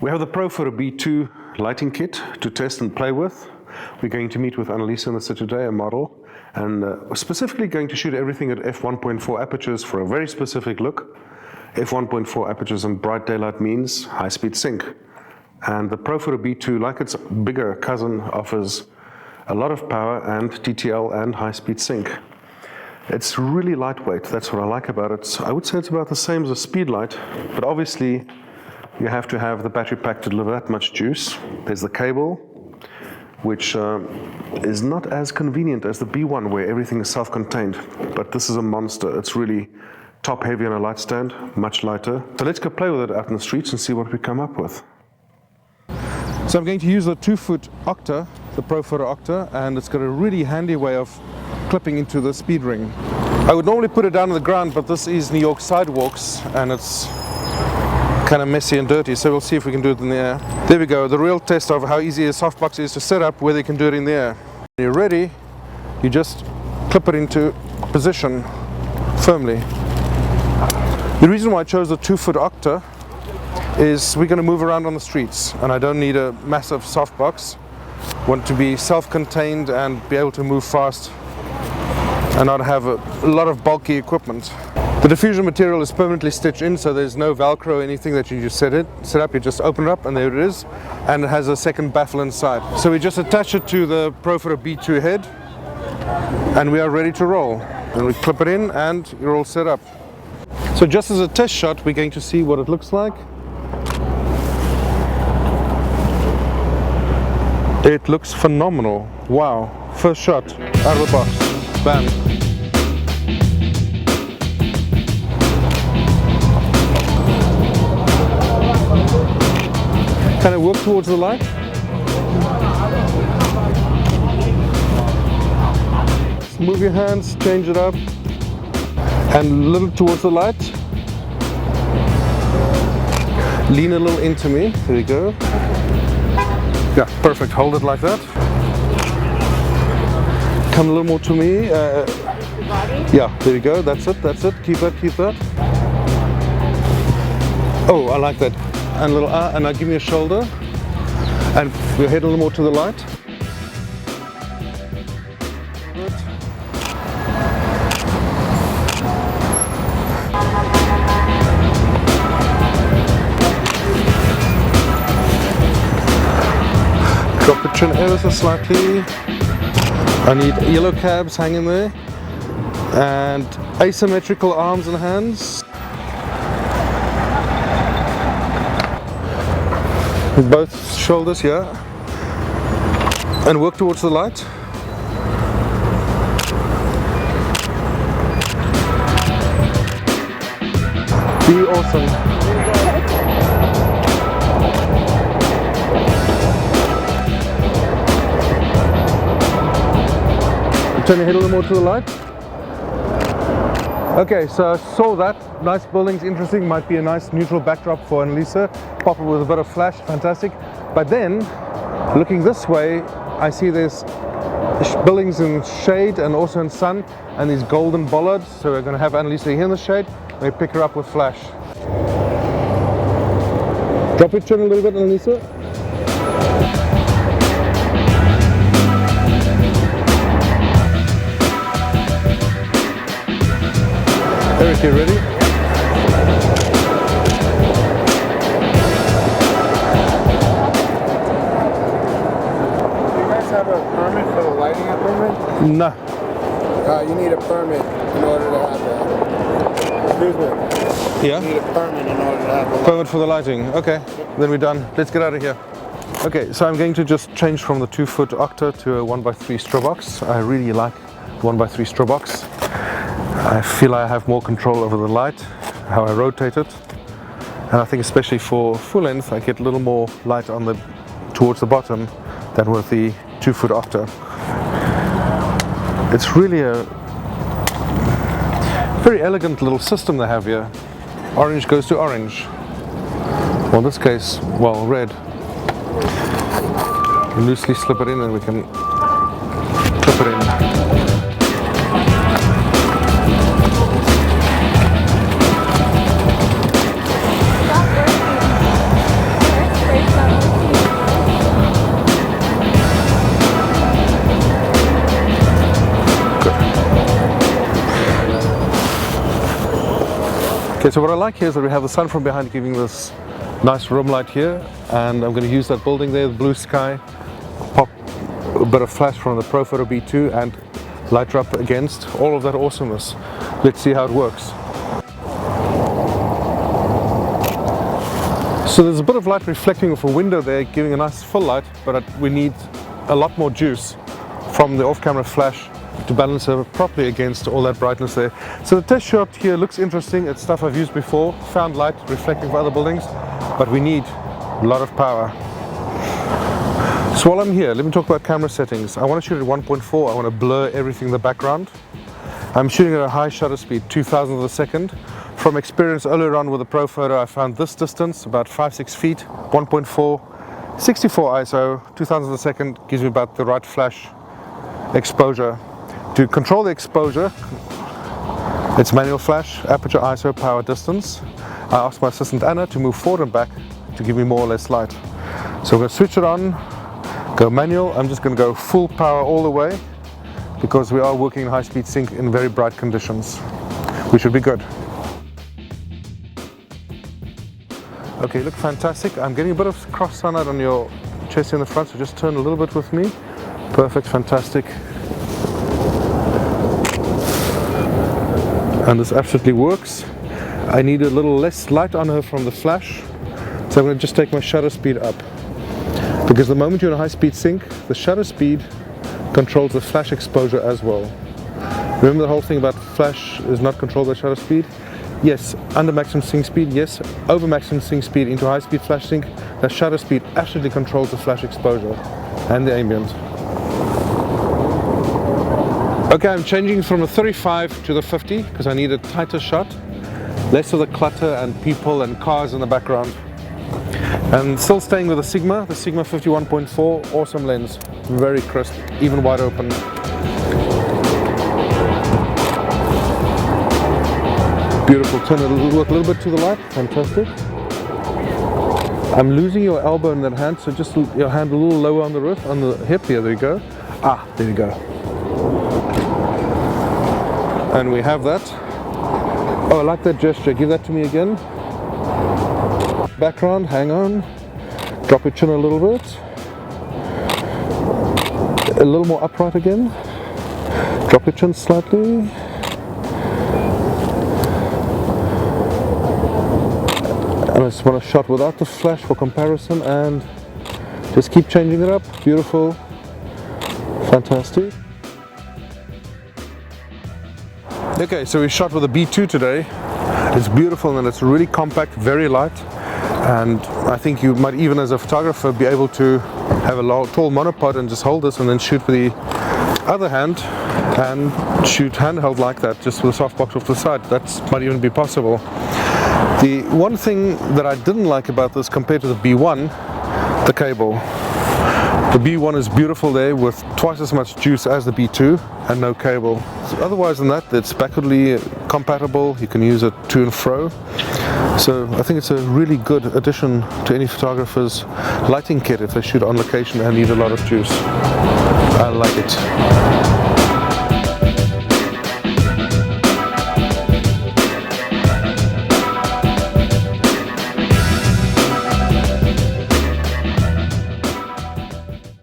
We have the Profoto B2 lighting kit to test and play with. We're going to meet with Annalisa in the city today, a model, and we're specifically going to shoot everything at f1.4 apertures for a very specific look. f1.4 apertures in bright daylight means high-speed sync. And the Profoto B2, like its bigger cousin, offers a lot of power and TTL and high-speed sync. It's really lightweight, that's what I like about it. I would say it's about the same as a Speedlight, but obviously you have to have the battery pack to deliver that much juice. There's the cable, which is not as convenient as the B1 where everything is self-contained, but this is a monster. It's really top heavy on a light stand, much lighter. So let's go play with it out in the streets and see what we come up with. So I'm going to use the 2-foot Octa, the Profoto Octa, and it's got a really handy way of clipping into the speed ring. I would normally put it down on the ground, but this is New York sidewalks and it's kind of messy and dirty, so we'll see if we can do it in the air. There we go, the real test of how easy a softbox is to set up, whether you can do it in the air. When you're ready, you just clip it into position firmly. The reason why I chose the 2-foot Octa is we're going to move around on the streets and I don't need a massive softbox. I want to be self-contained and be able to move fast and not have a lot of bulky equipment. The diffusion material is permanently stitched in, so there's no Velcro or anything that you just set up. You just open it up and there it is, and it has a second baffle inside. So we just attach it to the Profoto B2 head and we are ready to roll. And we clip it in and you're all set up. So just as a test shot, we're going to see what it looks like. It looks phenomenal. Wow. First shot out of the box. Bam. Kind of work towards the light. Move your hands, change it up. And a little towards the light. Lean a little into me. There you go. Yeah, perfect. Hold it like that. Come a little more to me. Yeah, there you go. That's it. That's it. Keep that. Keep that. Oh, I like that. And a little, and now give me a shoulder. And your head a little more to the light. Good. Drop the chin ever so slightly. I need yellow cabs hanging there and asymmetrical arms and hands. With both shoulders here. And work towards the light. Be awesome. Turn your head a little more to the light. Okay, so I saw that. Nice buildings, interesting. Might be a nice neutral backdrop for Annalisa. Pop it with a bit of flash, fantastic. But then, looking this way, I see there's buildings in shade and also in sun, and these golden bollards. So we're going to have Annalisa here in the shade. We pick her up with flash. Drop your chin a little bit, Annalisa. Eric, you ready? Do you guys have a permit for the lighting equipment? No. You need a permit in order to have that. Excuse me. Yeah? You need a permit in order to have the Permit for the lighting. Okay, then we're done. Let's get out of here. Okay, so I'm going to just change from the 2-foot Octa to a 1x3 strobox. I really like the 1x3 strobox. I feel I have more control over the light, how I rotate it, and I think especially for full length I get a little more light on towards the bottom than with the 2-foot Octa. It's really a very elegant little system they have here. Orange goes to orange. Well, in this case, well, red. Loosely slip it in and we can clip it in. Okay, so what I like here is that we have the sun from behind giving this nice room light here, and I'm going to use that building there, the blue sky, pop a bit of flash from the Profoto B2 and light her up against all of that awesomeness. Let's see how it works. So there's a bit of light reflecting off a window there, giving a nice full light, but we need a lot more juice from the off-camera flash to balance it properly against all that brightness there. So the test shot here looks interesting. It's stuff I've used before, found light reflecting from other buildings, but we need a lot of power. So while I'm here, let me talk about camera settings. I want to shoot at 1.4. I want to blur everything in the background. I'm shooting at a high shutter speed, 2000th of a second. From experience earlier on with the Profoto, I found this distance, about 5-6 feet, 1.4, 64 ISO, 2000th of a second, gives me about the right flash exposure. To control the exposure, it's manual flash, aperture, ISO, power, distance. I asked my assistant Anna to move forward and back to give me more or less light. So I'm going to switch it on, go manual. I'm just going to go full power all the way because we are working in high-speed sync in very bright conditions. We should be good. Okay, look fantastic. I'm getting a bit of cross sunlight on your chest in the front, so just turn a little bit with me. Perfect, fantastic. And this absolutely works. I need a little less light on her from the flash, so I'm going to just take my shutter speed up. Because the moment you're in a high-speed sync, the shutter speed controls the flash exposure as well. Remember the whole thing about flash is not controlled by shutter speed? Yes, under maximum sync speed, yes. Over maximum sync speed into high-speed flash sync, the shutter speed absolutely controls the flash exposure and the ambient. Okay, I'm changing from the 35 to the 50 because I need a tighter shot, less of the clutter and people and cars in the background. And still staying with the Sigma 51.4, awesome lens, very crisp, even wide open. Beautiful, turn it a little bit to the light, fantastic. I'm losing your elbow in that hand, so just your hand a little lower on the wrist, on the hip, here, there you go. Ah, there you go. And we have that. Oh, I like that gesture. Give that to me again. Background, hang on. Drop your chin a little bit. A little more upright again. Drop your chin slightly. And I just want a shot without the flash for comparison, and just keep changing it up. Beautiful. Fantastic. Okay, so we shot with a B2 today. It's beautiful and it's really compact, very light, and I think you might even as a photographer be able to have a tall monopod and just hold this and then shoot with the other hand and shoot handheld like that, just with a softbox off the side. That might even be possible. The one thing that I didn't like about this compared to the B1, the cable. The B1 is beautiful there with twice as much juice as the B2 and no cable. So otherwise than that, it's backwardly compatible. You can use it to and fro. So I think it's a really good addition to any photographer's lighting kit if they shoot on location and need a lot of juice. I like it.